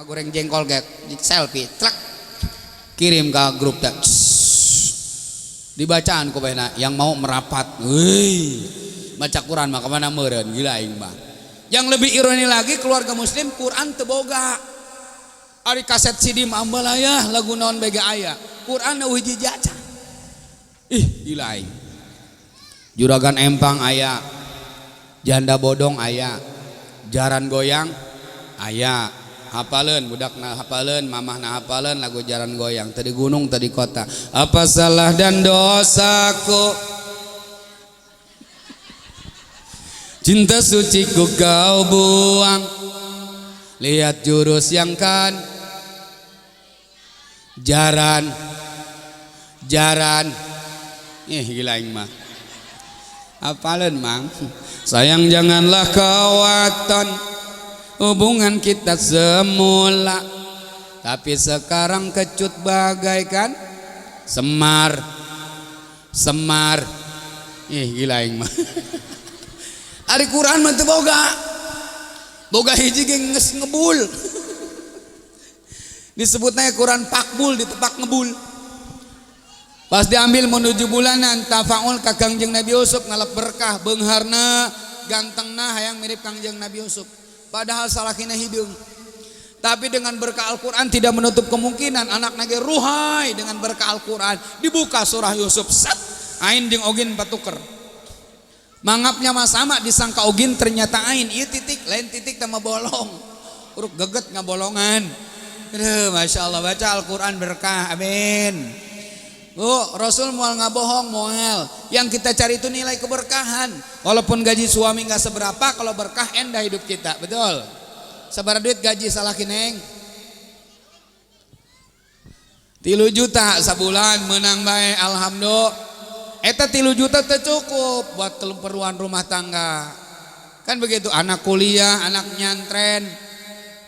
goreng jengkol kayak selfie truk kirim ke grup teh dibacaan ku bae yang mau merapat baca Quran mah kemana meureun gila aing mah. Yang lebih ironi lagi keluarga muslim Quran teu boga. Ari kaset CD mah ambalaya lagu naon bege aya. Quran eueuh hiji jaca. Gila aing. Juragan Empang aya. Janda bodong aya. Jaran goyang aya. Hafaleun budakna hafaleun, mamahna hafaleun lagu jaran goyang teu di gunung teu di kota. Apa salah dan dosaku? Cinta suciku kau buang. Lihat jurus yang kan jaran gila aing mah hafaleun mang. Sayang janganlah kau waton hubungan kita semula, tapi sekarang kecut bagaikan semar gila aing mah. Ari Quran mah teu boga hiji ge geus ngebul. Disebutnya Quran pakbul ditepak ngebul. Pas diambil menuju bulanan tafaul ka Kangjeng Nabi Yusuf ngalap berkah beungharna gantengna hayang mirip Kangjeng Nabi Yusuf. Padahal salakina hidung. Tapi dengan berkah Al-Quran tidak menutup kemungkinan anak nage ruhai dengan berkah Al-Quran. Dibuka surah Yusuf, set, ain jeung ogin patuker. Mangapnya mah sama disangka ogin ternyata ain. Ieu titik, lain titik sama bolong. Uruk geget ngabolongan. Aduh, Masya Allah baca Al-Quran berkah, amin. Bu, Rasul moal ngabohong moal. Yang kita cari itu nilai keberkahan. Walaupun gaji suami nggak seberapa, kalau berkah endah hidup kita, betul. Sabar duit gaji salaki neng 3 juta sebulan menang bae alhamdulillah. Eta 3 juta teu cukup buat keperluan rumah tangga. Kan begitu, anak kuliah, anak nyantren.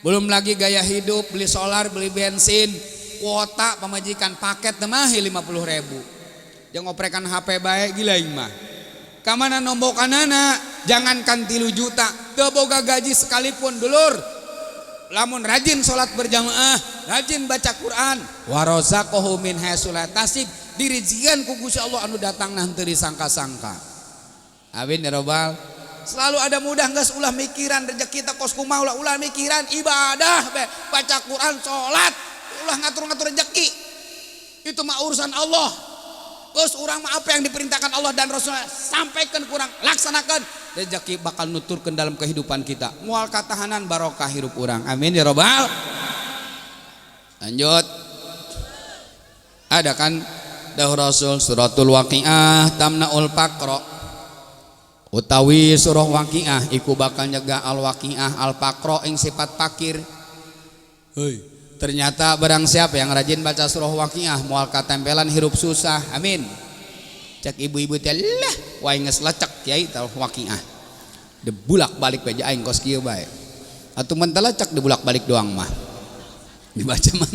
Belum lagi gaya hidup, beli solar, beli bensin, kuota pemajikan paket mah 50.000. Jangan ngoprekan HP bae gila ieu mah. Kamana nombokanana jangankan 3 juta, teu boga gaji sekalipun dulur. Lamun rajin sholat berjamaah, rajin baca Quran, warazaqahu min haitsu la tasib, dirizikan ku Gusti Allah anu datang nanti disangka-sangka. Amin ya robbal. Selalu ada mudah geus ulah mikiran rezeki kita kos kumaha ulah mikiran ibadah be, baca Quran, sholat, ulah ngatur-ngatur rezeki. Itu mah urusan Allah. Terus orang mah apa yang diperintahkan Allah dan Rasulnya sampaikan kurang laksanakan, rezeki bakal nuturkan dalam kehidupan kita. Mual katahanan barokah hidup orang. Amin ya robbal. Lanjut. Ada kan dahur Rasul suratul waqiah tamnaul faqra, utawi surah waqiah iku bakal nyegah al waqiah al faqra ing sifat fakir. Hei. Ternyata barang siapa yang rajin baca surah waqiah moal katempelan hirup susah. Amin. Cek ibu-ibu teh lah wae geus lecek kiai tah waqiah. Debulak balik bae aing kos kieu bae. Atuh mun teh lecek debulak balik doang mah. Dibaca mah.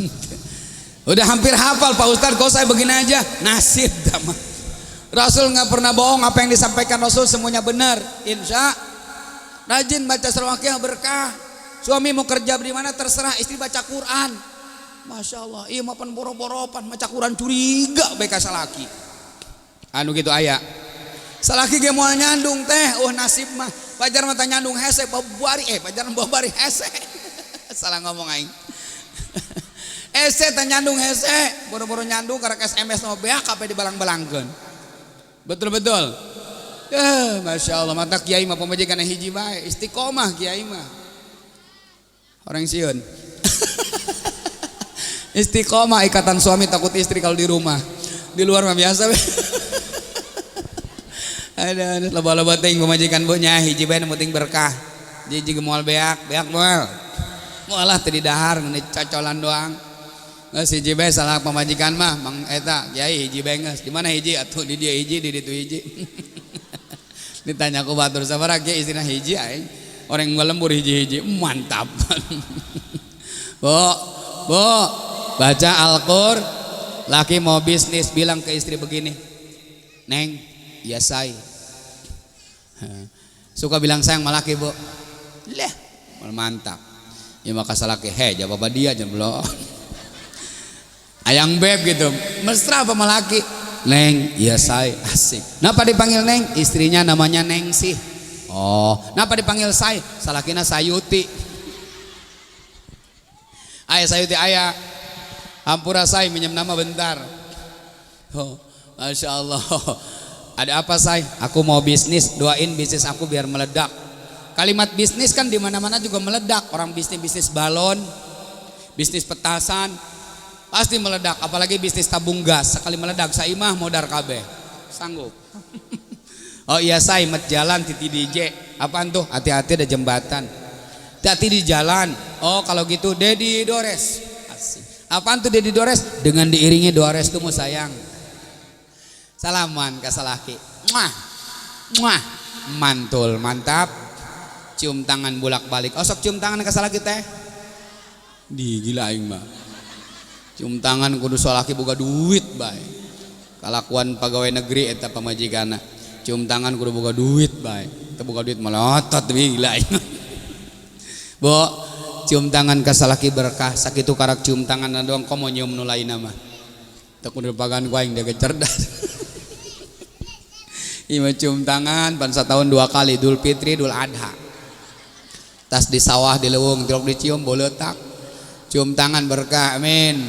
Udah hampir hafal Pak Ustaz, kok saya begini aja. Nasib dah mah. Rasul enggak pernah bohong, apa yang disampaikan Rasul semuanya benar. Insya rajin baca surah waqiah berkah. Suami mau kerja di mana terserah, istri baca Quran. Masya Allah, iya mapan boro-boropan baca Quran curiga baik salaki. Anu gitu aya. Salaki ge moal nyandung teh, nasib mah. Pajar mah nyandung hese babari, pajaran babari hese. Salah ngomong aing. Hese teh nyandung hese, boro-boro nyandung karek SMS no beak apa dibalang-balangkeun. Betul-betul. Masya Allah, mata kiai mah pemajikan hiji bae, istiqomah kiai mah. Orang siun. Istiqomah ikatan suami takut istri kalau di rumah. Di luar mah biasa. Ada loba-loba teuing pemajikan bonya hiji bae nu penting berkah. Hiji moal beak moal. Moalah teu di dahar ngeuni cocolan doang. Geus hiji bae salah pemajikan mah Mang eta kiai hiji bae geus. Di mana hiji atuh di dia hiji di ditu hiji. Ditanya ku batur sabaraha kiai istrina hiji aing. Orang ngelembur hiji-hiji mantap. Bu, baca Al-Qur. Laki mau bisnis bilang ke istri begini, Neng, ya say. Suka bilang sayang sama laki bu. Lah, mantap. Ya maka salaki jawab dia jangan belum. Ayang beb gitu. Mesra apa malaki? Neng, iya say, asik. Napa dipanggil Neng? Istrinya namanya Neng sih. Oh, napa dipanggil say? Salakina Sayuti. Ayah Sayuti ayah. Hampura say minjem nama bentar. Oh, Masya Allah. Ada apa say? Aku mau bisnis, doain bisnis aku biar meledak. Kalimat bisnis kan di mana-mana juga meledak. Orang bisnis balon, bisnis petasan, pasti meledak. Apalagi bisnis tabung gas, sekali meledak saimah modar kabeh. Sanggup. Oh iya say, met jalan titi DJ. Apaan tuh? Hati-hati ada jembatan. Hati-hati di jalan. Oh kalau gitu Dedi Dores. Asik. Apaan tuh Dedi Dores? Dengan diiringi doa restumu sayang. Salaman kasalaki. Muah. Muah. Mantul, mantap. Cium tangan bolak-balik. Oh sok cium tangan kasalaki teh. Di gila aing mah. Cium tangan kudu salaki boga duit bae. Kalakuan pegawai negeri eta pamajikana. Cium tangan kudu boga duit bae. Teu boga duit melotot gila aing. Bo, cium tangan kasalaki berkah. Sakitu karak cium tangan doang komo nyium nu lainna mah. Teu kudu pagan ku aing dege cerdas. Ima cium tangan pan satahun 2 kali Idul Fitri, Idul Adha. Tas di sawah di leuweung tilok dicium boleutak. Cium tangan berkah amin.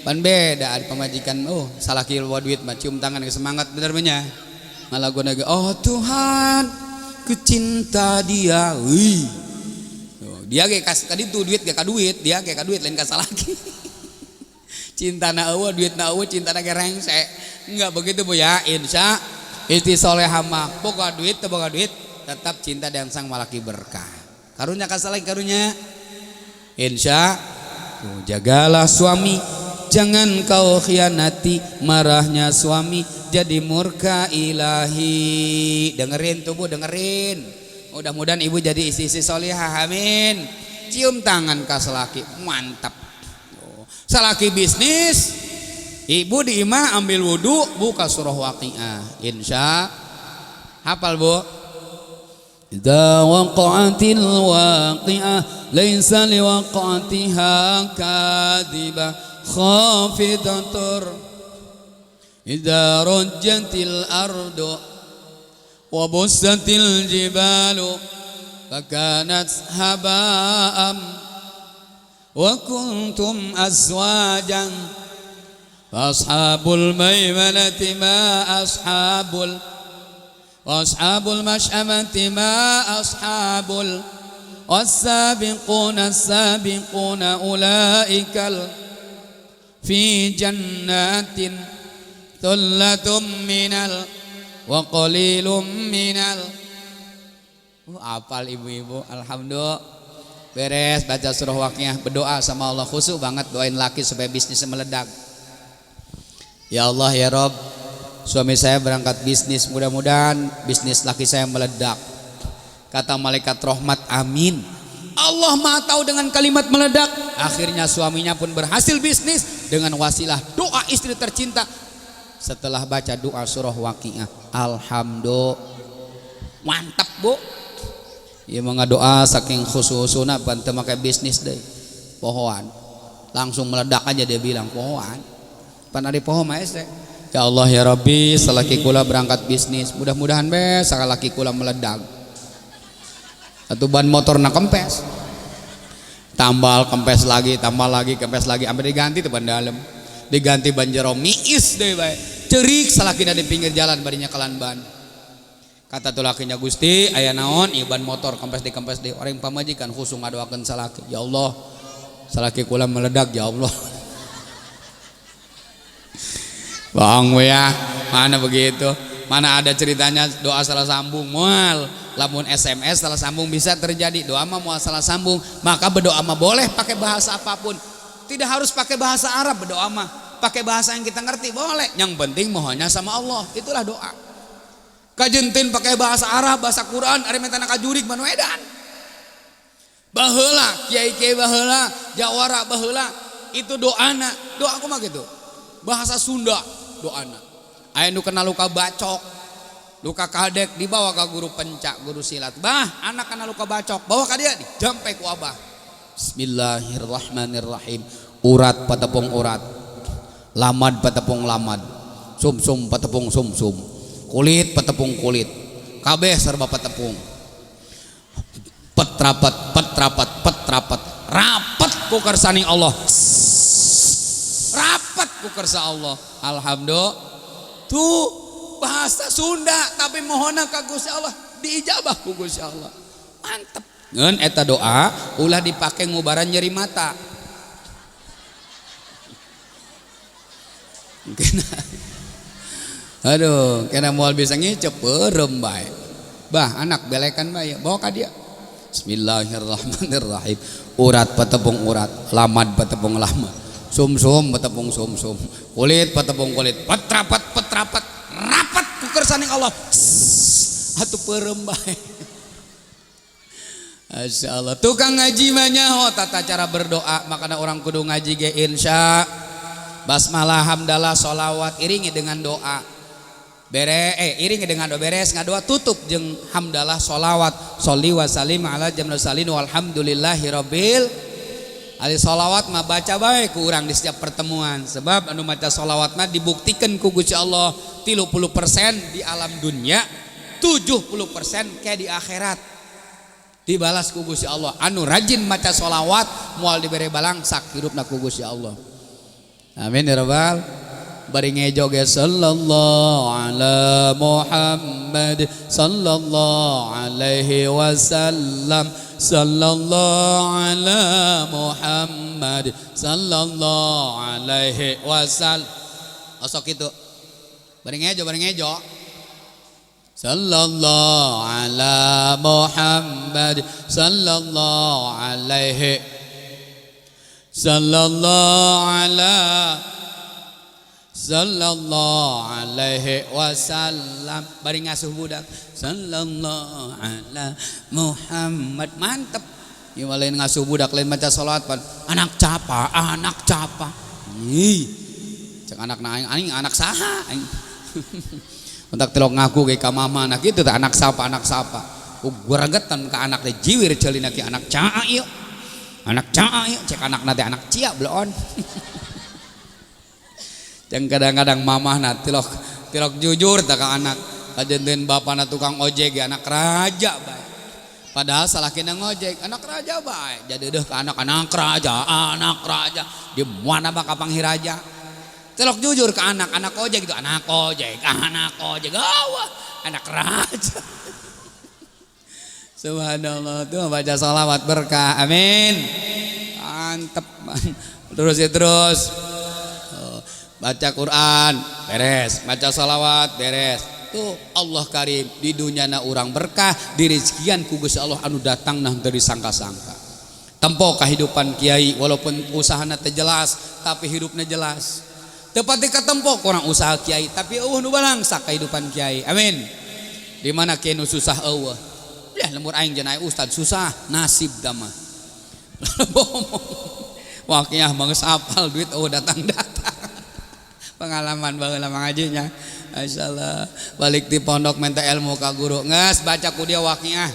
Pan beda ada pamajikan salaki bawa duit mah cium tangan semangat bener nya. Ngalaguan lagi oh Tuhan ku cinta dia. Wih. Dia ge ka ditu duit ge ka duit, dia ge ka duit lain ka salaki. Cintana eueuh duitna eueuh cintana ge rengse. Enggak begitu Bu ya. Insya Iti solehah mah boga duit teu boga duit tetap cinta dan sang malaki berkah. Karunya kasalaki karunya. Insya jagalah suami, jangan kau khianati, marahnya suami jadi murka ilahi. Dengerin tuh Bu, dengerin. Mudah-mudahan ibu jadi istri solihah, amin. Cium tangan kasalaki, mantap. Salaki bisnis, ibu di imah ambil wudu, buka surah Waqiah. Insya hafal Bu. Idza waqa'atil waqi'ah laisa liwaqa'atiha kadhibah khafidatur. Idza rajjatil ardu wa bussatil jibalu fakanat haba'am wa kuntum azwajan ashabul maimanati ma ashabul mash'amati ma ashabul was-sabiquna ulaikal fi jannatin thullatum minal wa qalilum minal. Apal ibu-ibu, alhamdulillah. Beres baca surah Waqiah, berdoa sama Allah, khusyuk banget doain laki supaya bisnisnya meledak. Ya Allah ya Rob, suami saya berangkat bisnis, mudah-mudahan bisnis laki saya meledak. Kata malaikat rahmat, amin. Allah Maha tahu dengan kalimat meledak. Akhirnya suaminya pun berhasil bisnis dengan wasilah doa istri tercinta. Setelah baca doa surah Waqiah, alhamdulillah, mantap Bu. Ya mangga doa saking khususuna bantu make bisnis deh. Pohoan langsung meledak aja dia bilang pohoan. Pan ari poho mah teh. Ya Allah ya Rabbi, salaki kula berangkat bisnis, mudah-mudahan be sakalaki kula meledak. Satu ban motor na kempes. Tambal kempes lagi, kempes lagi sampai diganti tuh ban dalam. Diganti ban jero miis deui bae. Cerik salakina di pinggir jalan barinya kalan ban. Kata tuh lakinya Gusti aya naon ieu ban motor kempes deui orang pamajikan khusus ngadoakeun salaki. Ya Allah, salaki kula meledak ya Allah. Bang ya, mana begitu? Mana ada ceritanya doa salah sambung mual. Lamun SMS salah sambung bisa terjadi. Doa mah mual salah sambung, maka berdoa mah boleh pakai bahasa apapun. Tidak harus pakai bahasa Arab berdoa mah. Pakai bahasa yang kita ngerti boleh. Yang penting mohonnya sama Allah. Itulah doa. Kajentin pakai bahasa Arab, bahasa Quran, ari mentana kajurig manu edan. Baheula, kiai-kiai baheula, jawara baheula, itu doana. Doa kumaha gitu? Bahasa Sunda doana. Aya nu kena luka bacok, luka kadek dibawa ke guru pencak, guru silat. Bah, anak kena luka bacok, bawa ka dia dijampe ku abah. Bismillahirrahmanirrahim. Urat patepung urat, lamad patepung lamad, sumsum patepung sumsum, kulit patepung kulit, kabeh serba patepung. Petrapat rapat ku kersani Allah, rapat ku kersa Allah. Alhamdulillah tuh bahasa Sunda tapi mohona ka Gusti Allah diijabah ku Gusti Allah. Mantep ngeun eta doa ulah dipake ngubaran nyeri mata. Aduh, kena moal bisa ngicep perem bae. Bah, anak belekan bae, bawa ka dia. Bismillahirrahmanirrahim. Urat patepung urat, lamad patepung lamad, sumsum patepung sumsum, kulit patepung kulit, petrapat rapat ku kersani Allah. Atuh perem bae. Masyaallah. Tukang ngaji mah nyaho tata cara berdoa, makanya orang kudu ngaji ge insya basmalah, hamdalah, sholawat iringi dengan doa. Iringi dengan doa beres ngadoa tutup jeung hamdalah, sholawat, sholli wa salim ala jamil salin walhamdulillahi rabbil ali. Sholawat mah baca bae ku urang di setiap pertemuan, sebab anu maca sholawat mah dibuktikan ku Gusti Allah 30% di alam dunia, 70% kayak di akhirat dibalas ku Gusti Allah. Anu rajin maca sholawat moal dibere balang sak hirupna ku Gusti Allah. Amin ya rabbal. Bari ngejoge sallallahu ala Muhammad sallallahu alaihi wasallam, sallallahu ala Muhammad sallallahu alaihi wasallam. Osok itu bari ngejo sallallahu ala Muhammad sallallahu alaihi sallallahu alaihi wasallam. Bari ngasuh budak sallallahu ala Muhammad. Mantep. Ieu lain ngasuh budak lain maca salat pan anak capa. Ih. Cek anakna aing anak saha aing. Untak telok ngaku ge ka mama anak kitu teh anak sapa. Guragetan ka anak teh jiwir ceulina ki anak caa ieu. Anak caa ieu cek anakna teh anak cia bloon. Yang kadang-kadang mamah na tilok jujur tak ka anak kajenteun bapana tukang ojek anak raja bae. Padahal salah kena ngojek anak raja bae. Jadi deuh ka anak raja di mana mah ka panghiraja. Tilok jujur ke anak ojek itu anak ojek gawah anak raja. Subhanallah tuh baca salawat berkah. Amin. Mantep. Terus baca Quran beres, baca salawat beres. Tuh Allah karim di dunia na urang berkah, di rezekian ku Gusti Allah anu datang nah dari sangka-sangka. Tempo kehidupan kiai walaupun usahana teu jelas tapi hidupnya jelas. Teu pati katempo kurang usaha kiai tapi eueuh nu balangsa kehidupan kiai. Amin. Di mana kiai nu susah eueuh. Ulah lemur aing jeung ustad susah nasib dama. Wakiah manggeus hafal duit eueuh datang-datang. Pengalaman baheula mengajinya. Masyaallah. Balik di pondok minta ilmu ka guru. Nges baca ku dia waqiah.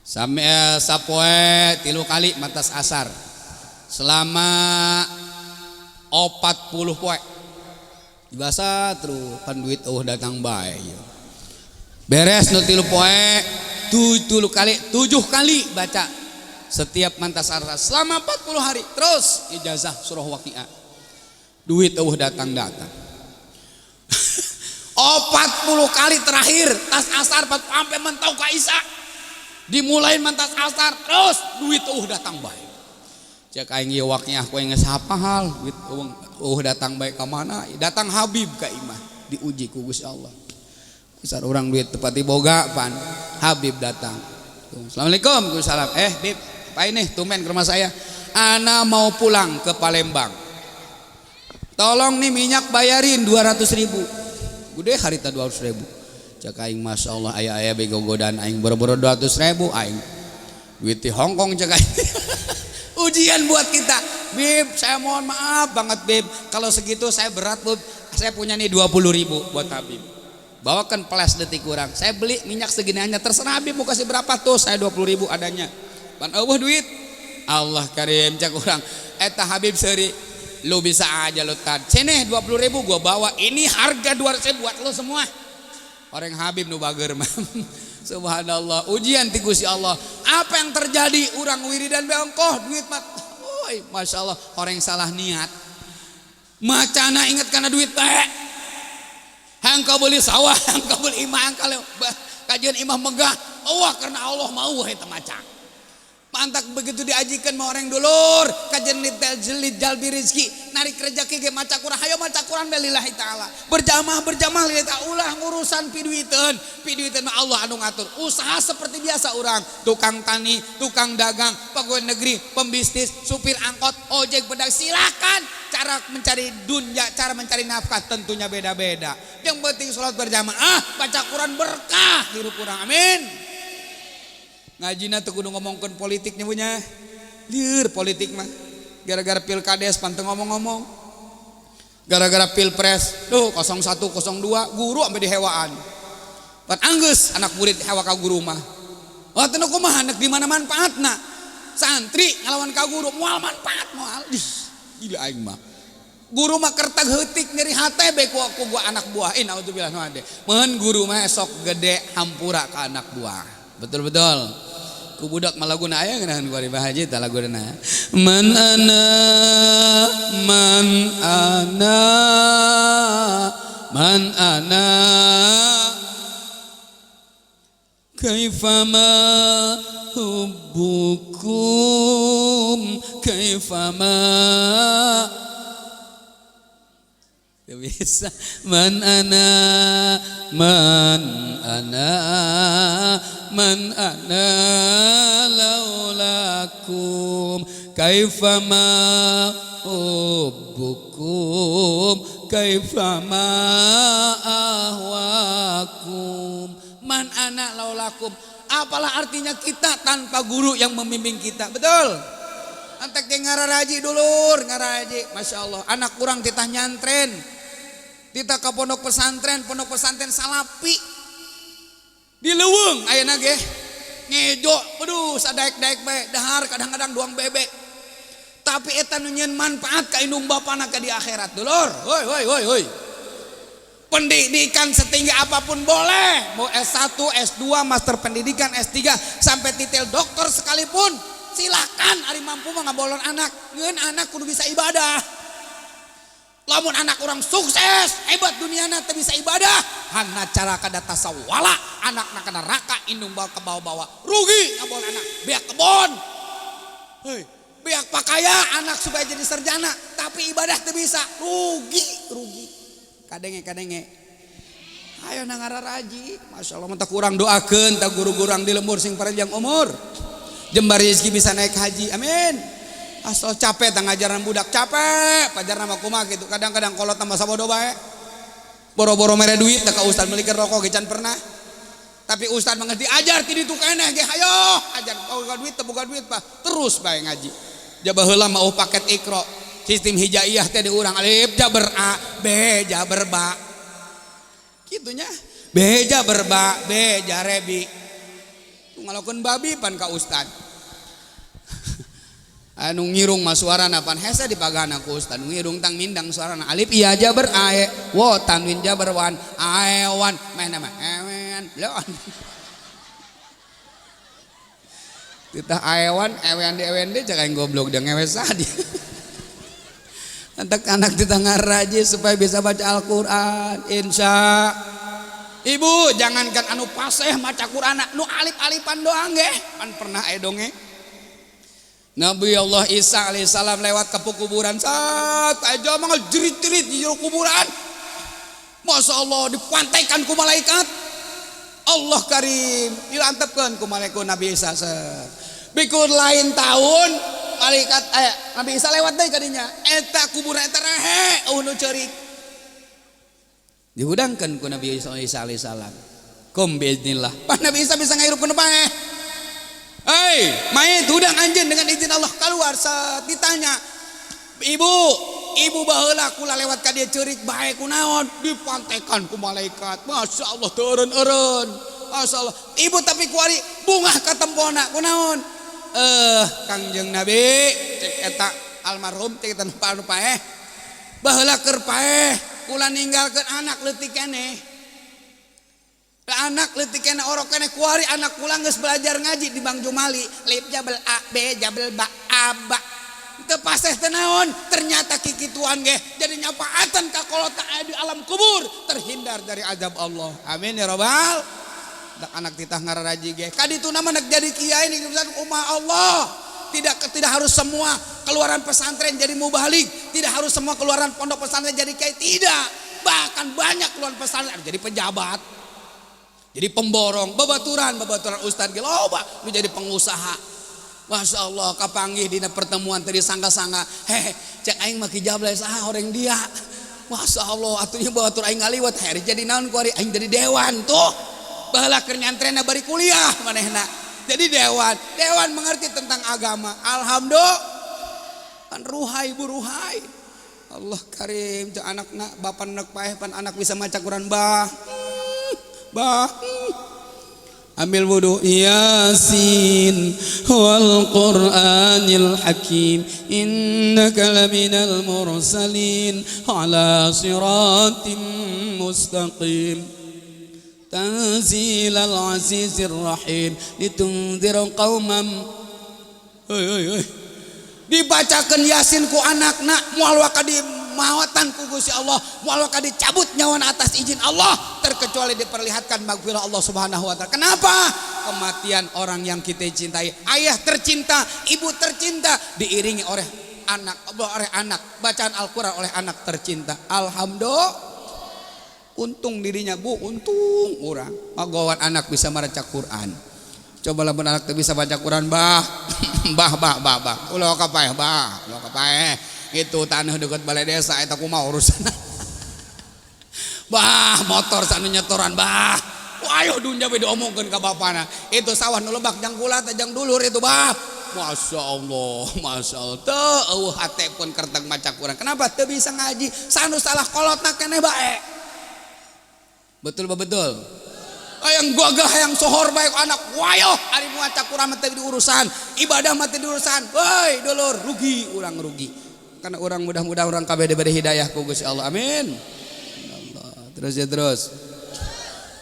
Sampai sapoe 3 kali matas asar. Selama 40 poe. Dibasa terus pan duit datang bae. Beres nu 3 poe 7 kali baca setiap mantas asar selama 40 hari. Terus ijazah surah waqiah. Duit datang-datang 40 kali terakhir tas asar sampai mentok ka Isa dimulai mantas asar terus duit datang baik. Cek aing ieu waqiah ku geus hafal duit datang baik ka mana? Datang Habib ka imah diuji ku Gusti Allah. Besar orang duit tepati boga pan Habib datang. Assalamualaikum. Waalaikumsalam. Bib, apa ini tumben ke rumah saya? Ana mau pulang ke Palembang. Tolong nih minyak bayarin 200.000. Gede harita 200.000. Cak aing masya Allah ayah bego godaan aing boro-boro 200.000 aing. Duit di Hongkong cak aing. Ujian buat kita. Bib, saya mohon maaf banget Bib. Kalau segitu saya berat Bib. Saya punya nih 20.000 buat Habib. Bawakan peles detik kurang. Saya beli minyak segini hanya terserah Habib mau kasih berapa tuh. Saya 20.000 adanya. Pan eueuh duit. Allah karim cak urang eta Habib seuri lu bisa aja lu tad ceneh 20.000 gua bawa ini harga 200 buat lu semua orang Habib nu bager mah subhanallah ujian ti Gusti Allah apa yang terjadi urang wiridan beongkoh duit mah oi masyaallah orang salah niat macana ingat karena duit teh hangka beli sawah hangka beli imah hangka kajian imah megah karena Allah mau eta maca pantak begitu diajikan mau orang dulur kajian lilit jalbi rizki narik rezeki ge maca Quran hayo maca Quran lillahi taala berjamaah lillahi taala ulah ngurusan piduiteun mah Allah anu ngatur usaha seperti biasa orang tukang tani tukang dagang pegawai negeri pembisnis supir angkot ojek bedak silakan cara mencari dunia cara mencari nafkah tentunya beda-beda yang penting sholat berjamaah baca Quran berkah hirup urang amin ngajina teu kudu ngomongkeun politiknya punya lieur politik mah gara-gara pilkades panteng ngomong-ngomong gara-gara pilpres 01 02 guru sampai dihewaan pan anggeus anak murid hewa ka guru mah wah teu kumaha anak di mana manfaatna santri ngalawan ka guru moal manfaat moal gila aing mah guru mah kertag heutik nyeri hate bae ku gua anak buah naudzubillah nu ade mun guru mah sok gede hampura ka anak buah betul-betul ku budak malaguna aya ngeunaheun ku ari bahaji tah laguna man ana kaifama hubbukum kaifama bisa man ana laulakum kaifama hubbukum kaifama ahwakum man ana laulakum apalah artinya kita tanpa guru yang membimbing kita betul antek ngararaji dulur ngaraji Masya Allah anak kurang titah nyantren titah ke pondok pesantren salapi di leuweung ayeuna ge ngejo aduh sadaek-daek bae dahar kadang-kadang doang bebek tapi eta nu nyieun manfaat ka indung bapana ka di akhirat dulur hoi pendidikan setinggi apapun boleh mau S1 S2 master pendidikan S3 sampai titel dokter sekalipun silakan ari mampu mah ngabolon anak ngeun anak kudu bisa ibadah lamun anak orang sukses hebat duniana teu bisa ibadah hana cara kada tasawala anakna kana neraka indung bawa ke bawah-bawah rugi ngabol anak beak kebon beak pakaya anak supaya jadi sarjana tapi ibadah teu bisa rugi kadenge ayo na ngararaji masyaallah mah tak kurang doakeun tak guru-guru di lembur sing panjang umur jembar rezeki bisa naik haji amin asal capek tang ngajaran budak capek pajarna mah kumaha gitu kadang-kadang kolot tambah sabodo bae boro-boro mere duit da ka ustad meulikeun rokok ge can pernah tapi ustad mah diajar ti ditu keneh ge hayo ajar boga duit teu boga duit pak terus bae ngaji jaba heula mah paket Iqra sistem hijaiyah teh di urang alif jaber a b jaber ba kitunya b jaber ba b jarebi ngalakeun babi pan ka ustad anu ngirung mah suarana pan hese dipagana ku ustad ngirung tang mindang suarana alif iya jaber ae wo tanwin jaber wan aewan meh nama ewen lon titah aewan ewen de cak aing goblok da ngewe sadi antak anak titah ngaraji supaya bisa baca Al-Qur'an insya ibu jangankan anu paseh maca Qur'an nu alif-alifan doang ge pan pernah aya dongeng Nabi Allah Isa alaihissalam lewat ke kuburan saat aja mah jerit-jerit di jero kuburan Masya Allah dipantaikan ku malaikat Allah karim dilantepkeun ku malaikat Nabi Isa bikun lain tahun malaikat Nabi Isa lewat deui ka dinya eta kuburan eta rahe nu ceurik dihudangkeun ku Nabi Isa alaihissalam kum biiznillah pas Nabi Isa bisa ngahirupkeun bae hei mayit hudang anjeun dengan izin Allah keluar ditanya ibu baheula kula lewat ka dieu ceurik bae kunaon dipantaikan ku malaikat Masya Allah teu eureun Masya Allah ibu tapi kuari bungah ka tempona kunaon Kangjeng Nabi cek eta almarhum cek eta nu paeh baheula keur paeh kula ninggalkeun anak leutik keneh. Anak leutik keneh orok keneh kuari anak kula geus belajar ngaji di Bang Jumali lip jabel a b jabel ba aba teu paseh teu naon ternyata kikituan ge jadi nyapaatan ka kolot di alam kubur terhindar dari azab Allah. Amin ya rabbal. Dak anak titah ngararaji ge kaditu nama nak jadi kiai nih ummah Allah. Tidak harus semua keluaran pesantren jadi mubalik, tidak harus semua keluaran pondok pesantren jadi kiai, tidak. Bahkan banyak keluaran pesantren jadi pejabat, jadi pemborong, babaturan ustad ge loba nu jadi pengusaha. Masya Allah kapanggih dina pertemuan tadi sangga-sangga cek aing mah kijabla saha horeng dia. Masya Allah atunya babatur aing ngaliwat hari jadi naon ku ari aing jadi dewan tuh. Baheula keur nyantrena bari kuliah manehna jadi dewan mengerti tentang agama. Alhamdulillah pan ruhai buruhai Allah karim teu anakna bapan neuk paeh pan anak bisa maca Quran bah ambil wudu Yasin wal Qur'anil Hakim innaka laminal mursalin ala siratim mustaqim Tanzilal Azizir Rahim litunzir qauman dibacakeun Yasin ku anakna moal waka di mawatan ku Gusti Allah moal waka dicabut nyawana atas izin Allah terkecuali diperlihatkan magfirah Allah Subhanahu wa taala. Kenapa? Kematian orang yang kita cintai, ayah tercinta, ibu tercinta diiringi oleh anak bacaan Al-Qur'an oleh anak tercinta. Alhamdulillah. Untung dirinya bu, untung orang magowan anak bisa maca Quran. Coba lamun anak teu bisa baca Quran bah ulah kapaeh ulah kapaeh gitu taneuh deket balai desa eta kumaha urusan bah motor sanu nyetoran bah ayo dunya we diomongkeun ka bapana itu sawah nu lebak jang kula teh jang dulur itu bah Masya Allah teu eueuh hate pun kerteg maca Quran. Kenapa teu bisa ngaji sanu salah kolotna keneh bae. Betul. Yang gagah yang sohor baik anak wayo ari maca Quran mah teh di urusan ibadah mah teh di urusan woi dulur rugi urang rugi karena orang mudah-mudahan orang kabeh diberi hidayah ku Gusti Allah. Amin. Terus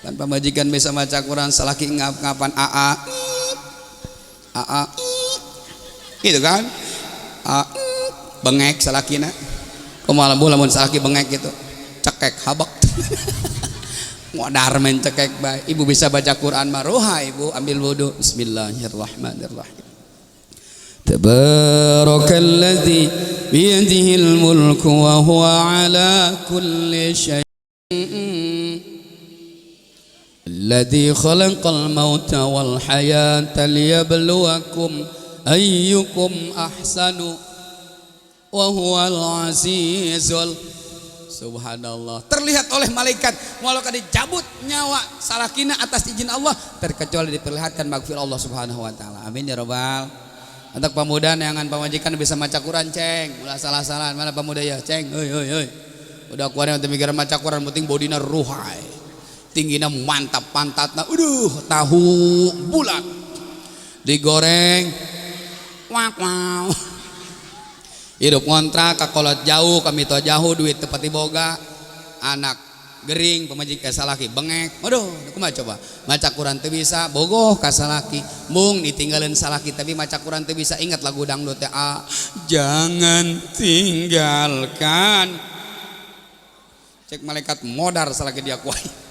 tanpa majikan bisa maca Quran salaki ngap-ngapan aa gitu kan bengek salakina kumaha lamun salaki bengek gitu cekek habak modar men cekek bae. Ibu bisa baca Quran maruha ibu ambil wudu bismillahirrahmanirrahim. Tabarakalladzi biyadihil mulku wa huwa ala kulli syai'in alladzi khalaqal mauta wal hayata liyabluwakum ayyukum ahsanu wa huwal azizul subhanallah. Terlihat oleh malaikat walau dicabut nyawa salakina atas izin Allah terkecuali diperlihatkan magfirah Allah Subhanahu wa taala. Amin ya rabbal. Untuk pemuda neangan pamajikan bisa maca Quran ceng ulah salah-salahan mana pemuda ya ceng euy udah kuareng teu mikir maca Quran penting bodina ruhai tinggina mantap pantatna tahu bulat digoreng wow hidup ngontrak kakolot jauh kami to jauh duit tepati boga anak gering pemajikan salaki bengek waduh kumaha coba maca Quran teu bisa bogoh ka salaki mung ditinggalin salaki tapi maca Quran teu bisa ingat lagu dangdut teh jangan tinggalkan cek malaikat modar salaki dia kuai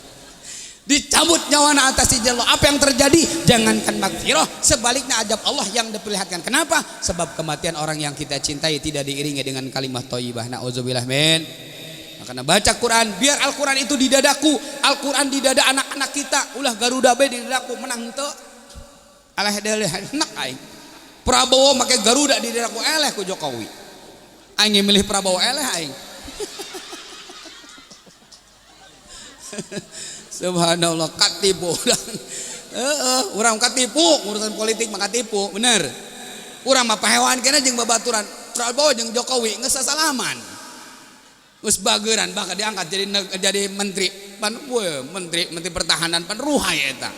dicabut nyawana atas izin Allah. Apa yang terjadi? Jangankan magfirah, sebaliknya ajab Allah yang diperlihatkan. Kenapa? Sebab kematian orang yang kita cintai tidak diiringi dengan kalimat thayyibah. Nauzubillah min. Karena baca Quran, biar Al-Quran itu di dadaku, Al-Quran di dada anak-anak kita. Ulah Garuda be di dadaku menang teu. Alah deuleuh enak aing. Prabowo make Garuda di dadaku eleh ku Jokowi. Aing milih Prabowo eleh aing. Subhanallah katipu urang katipu urusan politik mah katipu bener urang mah pahewan kena jeung babaturan Prabowo jeung Jokowi geus sasalaman geus bageuran bakal diangkat jadi menteri pan menteri pertahanan pan ruhai eta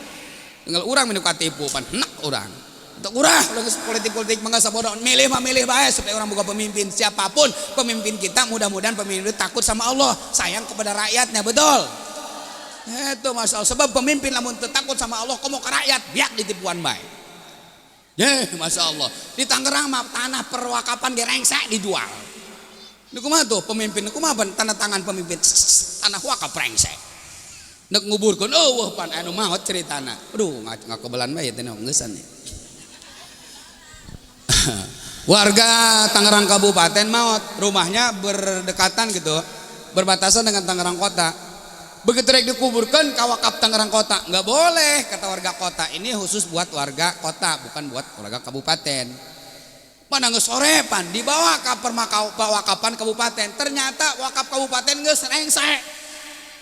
tinggal urang minu katipu pan enak urang Untuk urah politik mangga sabodo milih bae supaya orang buka pemimpin siapapun pemimpin kita, mudah-mudahan pemimpin itu takut sama Allah, sayang kepada rakyatnya, betul. Itu masalah sebab pemimpin lamun takut sama Allah komo ke rakyat biak ditipuan bae. Masya Allah di Tangerang mah tanah perwakapan gerengsek dijual. Ini kumaha tuh pemimpin, kumaha tanda tangan pemimpin tanah wakaf rengsek. Nek nguburkeun eueuh pan anu maot ceritana. Aduh ngakebelan bae teh geussan nih. Warga Tangerang Kabupaten maot, rumahnya berdekatan gitu, berbatasan dengan Tangerang Kota. Begitu rek dikuburkan ke wakaf Tangerang Kota, nggak boleh kata warga kota. Ini khusus buat warga kota, bukan buat warga kabupaten. Mana geus sore pan dibawa ke wakapan kabupaten. Ternyata wakaf kabupaten geus rengsek.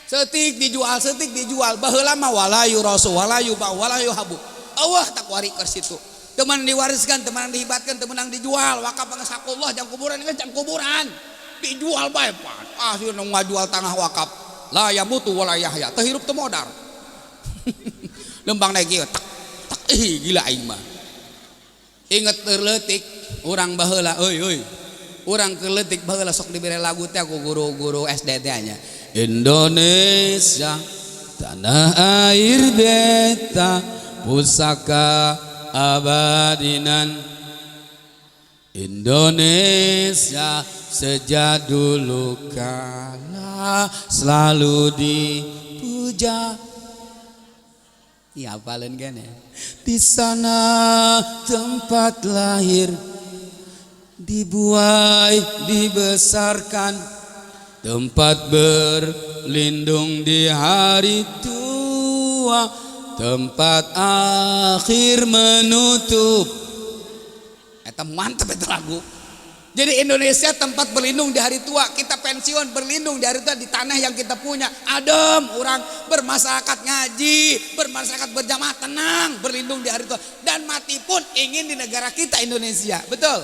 Setik dijual, baheula mah walayu rasul walayu ba walayu habu. Allah tak wari ke situ. Teman diwariskan, teman dihibatkan, teman dijual. Wakaf pengesakullah jang kuburan geus jang kuburan. Dijual bae pan. Akhirna ngajual tanah wakaf. La yamutu wala yahya, teu hirup teu modar. Lembang naik kieu tak gila aing mah. Inget terleutik urang baheula euy. Urang keleutik baheula sok dibere lagu teh ku guru-guru SD teh nya. Indonesia tanah air beta pusaka abadinan. Indonesia sejak dulu kala selalu dipuja. Ya hafalin kan ya. Di sana tempat lahir, dibuai, dibesarkan, tempat berlindung di hari tua, tempat akhir menutup. Eta mantep itu lagu. Jadi Indonesia tempat berlindung di hari tua, kita pensiun berlindung di hari tua di tanah yang kita punya. Adem, orang bermasyarakat ngaji, bermasyarakat berjamaah tenang, berlindung di hari tua. Dan mati pun ingin di negara kita Indonesia, betul.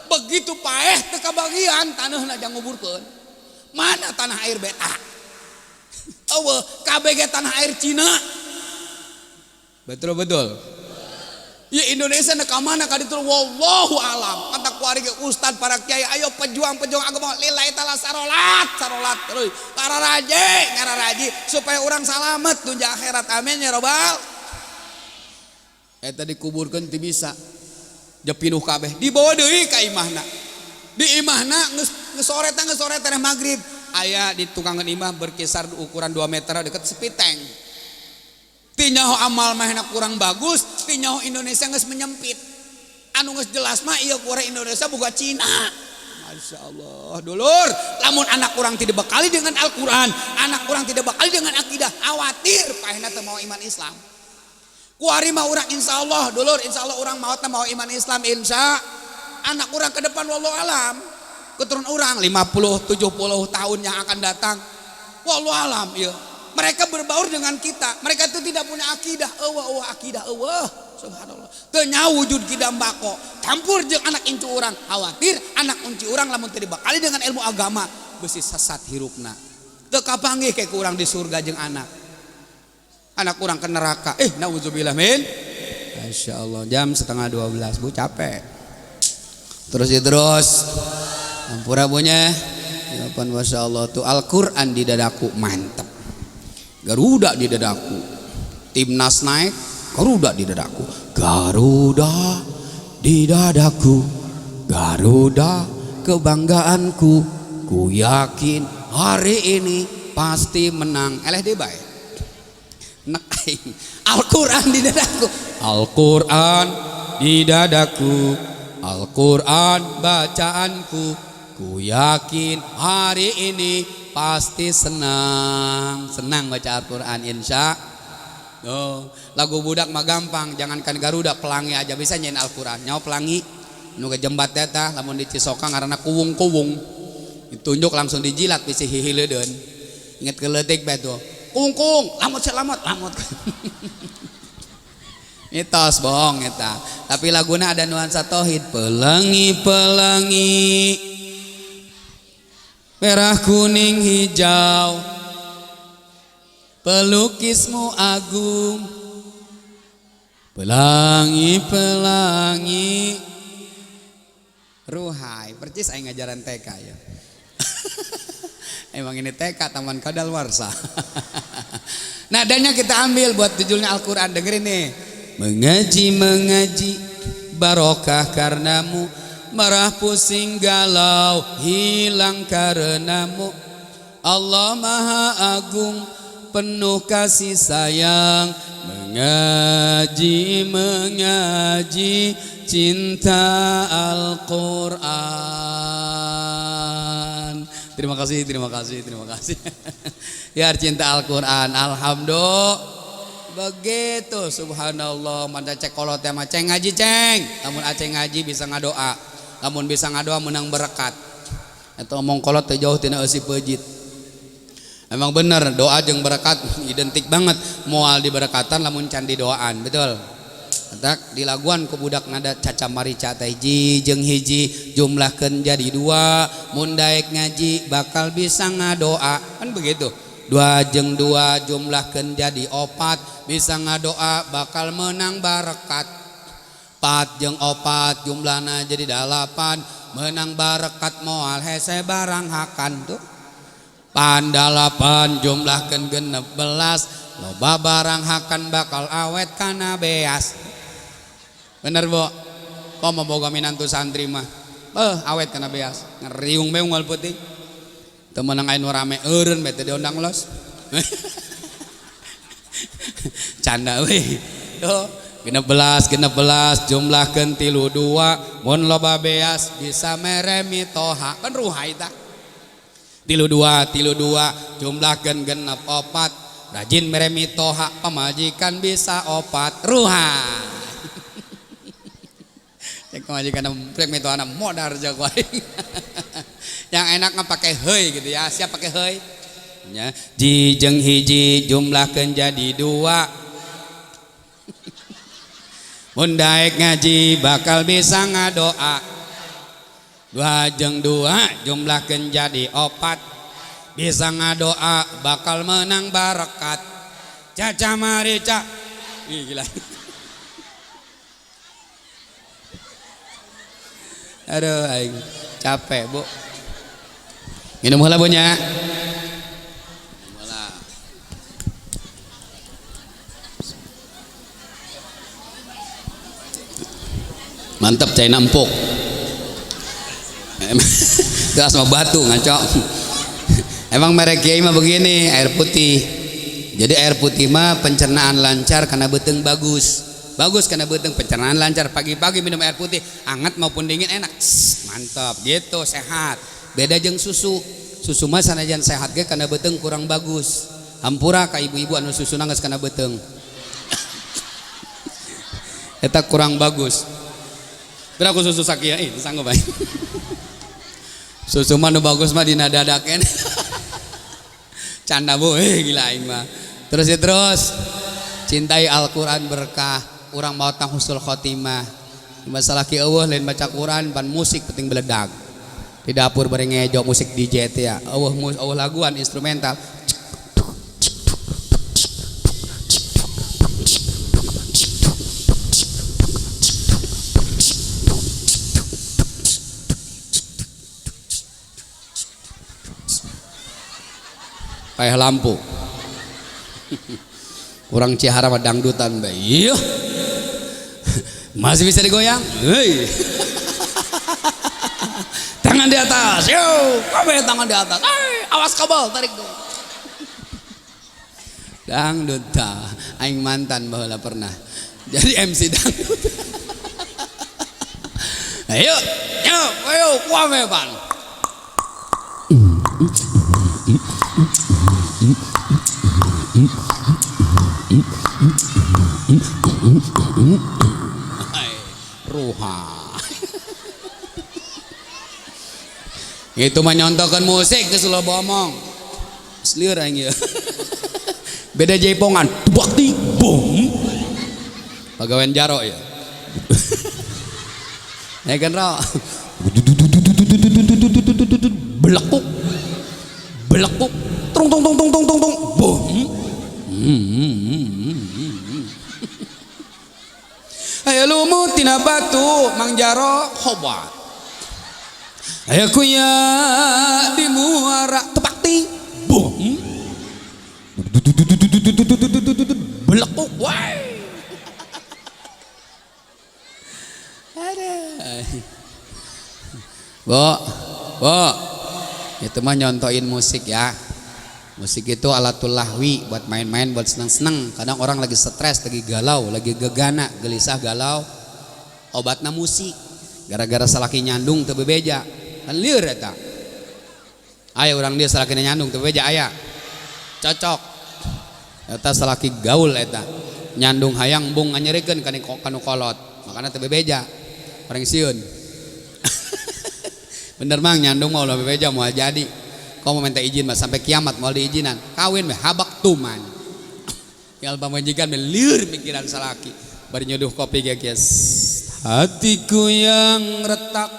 Begitu paeh teka bagian tanah najang nguburkeun. Mana tanah air beta? Eueuh, KBG tanah air Cina. Betul. Ya Indonesia nak mana kaditu wallahu alam. Kata kuari ke ustad para kiai, ayo pejuang agama lillahi taala sarolat terus ngararaji supaya orang selamat dunia akhirat, amin ya robbal. Eta dikuburkeun teu bisa. Jepinuh kabeh dibawa deui ka imahna. Di imahna geus sore teh magrib. Aya di tukangan imah berkisar ukuran 2 meter deket sepiteng. Tinyaho amal mahna kurang bagus, tinyaho Indonesia geus menyempit. Anu geus jelas mah ieu kurang Indonesia boga Cina. Masya Allah, dulur, lamun anak kurang tidak bekali dengan Al-Quran, anak kurang tidak bekali dengan akidah, khawatir paehna teu mau iman Islam. Kuari mah urang insyaallah, dulur, insyaallah urang maot mau iman Islam insya. Anak kurang ke depan wallahu alam. Keturunan urang 50 70 tahun yang akan datang. Wallahu alam ieu. Mereka berbaur dengan kita. Mereka itu tidak punya akidah. Akidah subhanallah. Teu nyawujud kidam bako. Campur jeung anak incu urang. Khawatir anak incu urang lamun teu dibakali dengan ilmu agama, besi sesat hirupna. Teu kapanggih ke urang di surga jeung anak. Anak urang ke neraka. Nauzubillah min. Masyaallah, jam 11:30 Bu capek. Terus. Ampura punya. Jawaban masyaallah tuh Al-Qur'an di dadaku mantap. Garuda di dadaku, timnas naik, Garuda di dadaku, Garuda di dadaku, Garuda kebanggaanku, ku yakin hari ini pasti menang. Eleh deh bae. Nek aing Al-Qur'an di dadaku, Al-Qur'an di dadaku, Al-Qur'an bacaanku, ku yakin hari ini pasti senang baca Al-Quran insya. Lagu budak mah gampang, jangankan Garuda, pelangi aja bisa nyanyi Al-Quran. Nyawa pelangi nu ke jembat teh lamun di Cisoka ngaranna kuwung-kuwung. Ditunjuk langsung dijilat bisi hihileudeun. Inget keleutik bae tuh. Kuwung-kuwung, lamut. Mitos bohong eta. Tapi laguna ada nuansa tauhid. Pelangi merah kuning hijau, pelukismu agung, Pelangi ruhai percis aing ngajaran TK ya. Emang ini TK Taman Kadaluarsa. Nadanya kita ambil buat judulnya Al-Quran. Dengerin nih. Mengaji barokah karenamu, marah pusing galau hilang karenamu. Allah Maha Agung penuh kasih sayang. Mengaji cinta Al-Quran. Terima kasih. Ya cinta Al-Quran. Alhamdulillah. Begitu subhanallah. Manda cek kolot ya mah ceng ngaji ceng. Lamun aceng ngaji bisa ngadoa. Lamun bisa ngadoa menang berkat. Eta omong kolot teh jauh tina eusi peujit. Emang bener doa jeung berkat identik banget. Moal diberkatan lamun can didoaan, betul. Tak di laguan ku budak nada caca marica teh hiji jeung hiji jumlahkeun jadi 2, mun daek ngaji bakal bisa ngadoa. Kan begitu. 2 jeung 2 jumlahkeun jadi 4, bisa ngadoa bakal menang berkat. 4 jeung 4 jumlahna jadi 8, menang berkat moal hese barang hakan tuh. Pandalapan jumlahkeun 16, loba barang hakan bakal awet kana beas. Bener Bu? Kok mau boga minantu santri mah awet kana beas, ngeriung beung wal putih. Teu meunang aya nu rame eureun bete diundang los. Canda we. Tuh 16 jumlahkeun 32, mun loba beas bisa meremi toha. Kan ruhai tah. 32 jumlahkeun 64, rajin meremi toha pamajikan bisa 4 ruha. Cek pamajikan meremi toha modar jago aing. Yang enak mah pakai heuy gitu ya. Siap pakai heuy? Ya, ji jeung hiji jumlahkeun jadi 2. Mun daek ngaji bakal bisa ngadoa. 2 jeung 2 jumlahkeun jadi 4, bisa ngadoa bakal menang berkat. Caca marica. Ih gila. Aduh aing capek Bu. Minum heula Bu nya. Mantap cai nampuk. Gelas sama batu ngaco. Emang merek kiai mah begini, air putih. Jadi air putih mah pencernaan lancar karena beteng bagus. Bagus karena beteng pencernaan lancar. Pagi-pagi minum air putih, hangat maupun dingin enak. Mantap, gitu sehat. Beda jeung susu. Susu mah sanajan sehat ge karena beteng kurang bagus. Hampura ka ibu-ibu anu susuna geus kana beteng. Eta kurang bagus. Berapa susu sakia ini sanggup bae. Susu mah nu bagus mah dina dadakeun. Canda Bu, gila aing mah. Terus cintai Al-Qur'an berkah, urang maotna husnul khotimah. Masalah ki eueuh lain baca Quran pan musik penting beledag. Di dapur bari ngejo musik DJ teh ya. Eueuh laguan instrumental. Kayak lampu. Kurang Cihara mah dangdutan bae. Iya. Masih bisa digoyang? Hei. Tangan di atas. Yo, kabeh tangan di atas. Awas kabel tarik dulu. Dangdut tah. Aing mantan baheula pernah. Jadi MC dangdut. Ayo, kuame Pan. Ruha. Itu menyontohkan musik ke Solo Bomong. Seliur aing ya. Beda jaipongan, bakti bom. Pagawean jaro ya. Ya kan ro. Belekuk. Belekuk. Tung bom. batu Mang Jaro hobat aya kuya di muara tepak ting bom belekuk wae ada Bo itu mah nyontoin musik ya. Musik itu alatul lahwi buat main-main, buat senang-senang. Kadang orang lagi stres, lagi galau, lagi gegana, gelisah, galau. Obatna musik. Gara-gara salaki nyandung teu bebeja. Kan lieur eta. Aya urang dia salaki nyandung teu bebeja aya. Cocok. Eta salaki gaul eta. Nyandung hayang bung nganyerikeun kanu kolot. Makana teu bebeja. Orang sieun. Bener mang nyandung mau ulah bebeja mau jadi. Kau mau minta izin mas sampai kiamat mau diizinan kawin mah habak tuman yang pamajikan liur pikiran salaki bari nyoduh kopi guys hatiku yang retak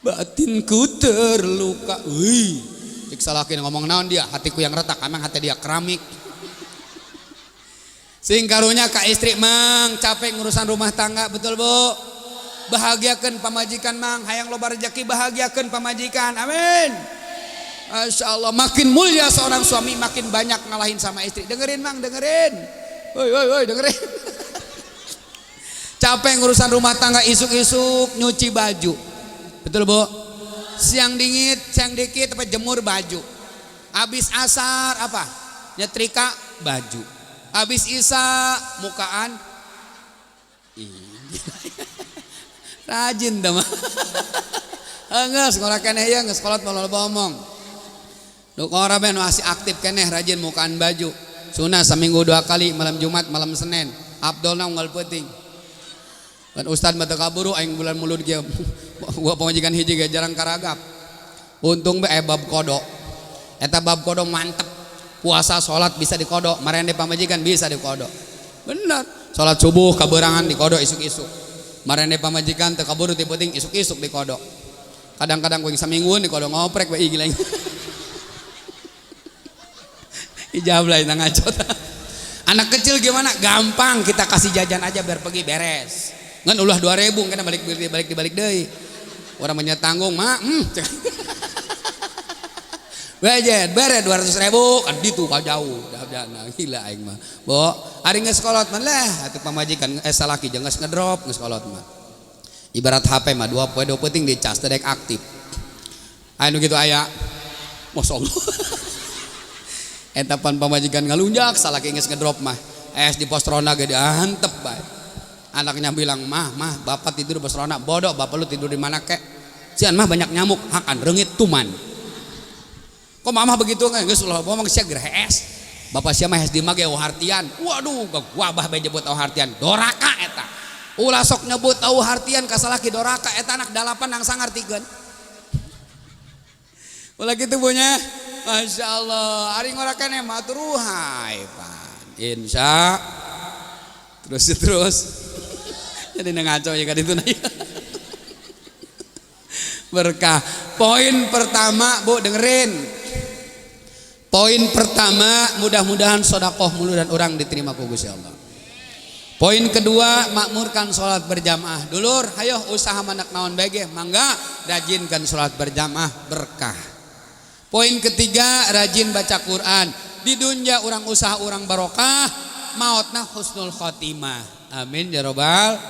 batinku terluka cik salaki ngomong naon dia hatiku yang retak emang hati dia keramik sing karunya ka istri mang capek ngurusan rumah tangga betul bu bahagiakeun pamajikan mang hayang loba rezeki bahagiakeun pamajikan amin. Masya Allah makin mulia seorang suami makin banyak ngalahin sama istri. Dengerin mang dengerin woi dengerin capek ngurusan rumah tangga isuk-isuk nyuci baju betul bu siang dingin siang dikit apa jemur baju habis asar apa nyetrika baju habis isya mukaan rajin dah mah enggak sekolah keneh ya nggak sekolah mau ngomong Duk orang ben masih aktif keneh rajin mukaan baju. Sunah seminggu 2 kali malam Jumat malam Senin. Abdulna unggal peuting. Dan ustad mah teu kaburu aing bulan mulut ge. Gua pamajikan hiji ge jarang karagap. Untung be bab kodok. Eta bab kodok mantep. Puasa salat bisa dikodok, marende pamajikan bisa dikodok. Bener. Salat subuh kaberangan dikodok isuk-isuk. Marende pamajikan teu kaburu ti peuting isuk-isuk dikodok. Kadang-kadang kuing samingguan dikodok ngoprek we gila. Ijab lain ngacot. Anak kecil gimana? Gampang kita kasih jajan aja biar pergi beres. Ngan ulah 2.000 kena balik deui. Orang banyak tanggung mak. Bejet beres 200.000 kan ditu ka jauh. Dahjana gila aing mah. Bo, ari geus kolot mah lah atuh pamajikan salaki jeung geus ngedrop geus kolot mah. Ibarat HP mah 2 poe 2 penting dicas teh dek aktif. Anu gitu aya. Masyaallah. Etapan pamajikan ngalunjak salaki geus ngedrop mah es di postrona ge diantep bae anaknya bilang mah bapak tidur di postrona bodoh bapak lu tidur di mana kek cian mah banyak nyamuk hakan reungit tuman kok mamah begitu kan geus ulah ngomong sia gereh es bapak sia mah es di mah ge hartian waduh wabah bae nyebut hartian doraka eta ulah sok nyebut hartian ka salaki doraka eta anak dalapan nang sangartikeun ulah kitu punya Masya Allah, hari ngorakan yang maturuhai pan, insya terus jadi ngaco ya kan itu naya berkah. Poin pertama bu dengerin, poin pertama mudah-mudahan sodakoh mulu dan orang diterima ku Gusti Allah. Poin kedua makmurkan sholat berjamaah. Dulur, hayo usaha manak naon bege, mangga rajinkan sholat berjamaah berkah. Poin ketiga rajin baca Quran. Di dunia orang usaha orang barokah, mautna husnul khotimah. Amin ya robbal.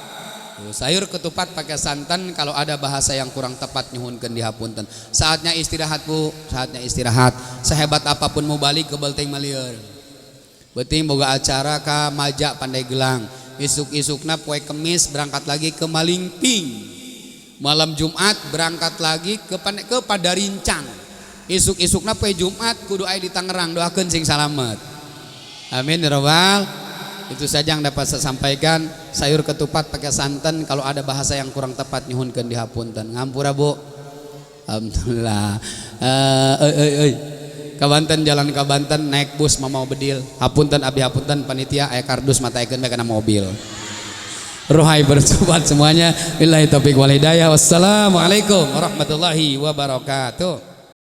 Sayur ketupat pakai santan, kalau ada bahasa yang kurang tepat nyuhunkeun dihapunten. Saatnya istirahat bu, saatnya istirahat. Sehebat apapun mau balik ke Belteng Malieur. Beuting boga acara ka Maja Pandeglang. Isuk-isukna poe Kemis berangkat lagi ke Malingping. Malam Jumat berangkat lake Padarincang. Isuk-isukna poe Jumat kudu aya di Tangerang doakeun sing salamet. Amin ya robbal. Itu saja yang dapat saya sampaikan. Sayur ketupat pakai santan, kalau ada bahasa yang kurang tepat nyuhunkeun dihapunten. Ngampura bu. Alhamdulillah. Ka Banten jalan ka Banten naik bus mau bedil. Hapunten abi hapunten panitia aya kardus mataekeun bae kana mobil. Rohai bersobat semuanya. Billahi taufik wal hidayah. Wassalamualaikum warahmatullahi wabarakatuh.